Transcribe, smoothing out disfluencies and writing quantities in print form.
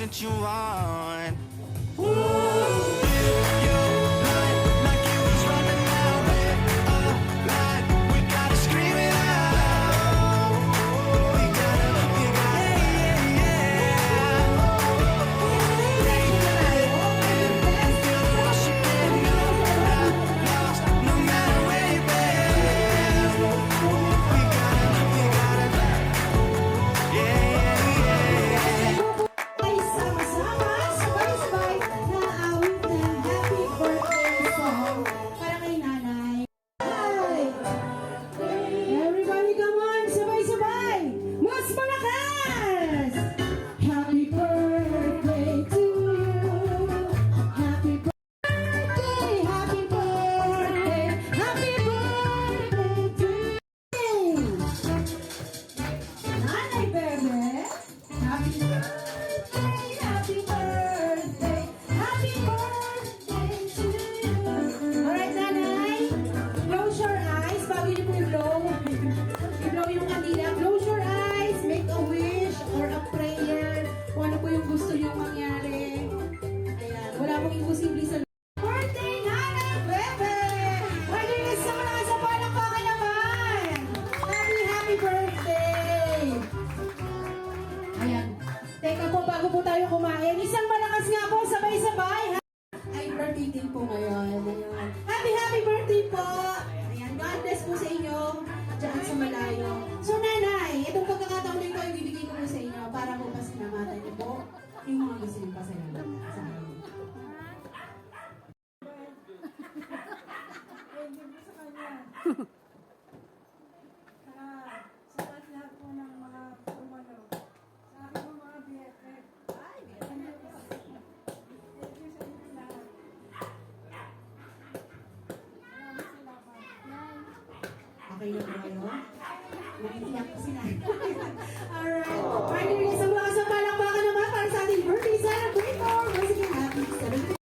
that you want. Teka po, bago po tayo kumain, isang malakas nga po, sabay-sabay. Ay, birthday din po ngayon. Ayan. Happy birthday po! Ayan, God bless po sa inyo, dyan sa malayo. So, nanay, itong pagkakataon din ko, ibibigay ko po sa inyo para po pasalamatan niyo po yung mga gusto niyong pasalamatan sa akin. Thank you po sa kanya. Sa lahat po ng mga umano. Sa aking po mga BFF. Ay, thank you po. Thank you sa inyo lahat. Maraming salamat. Okay na ba kayo? Naiiyak ko sila. Alright. Pwede rin sa mga sa palakpakan naman para sa ating birthday celebrator. Once again, happy 70th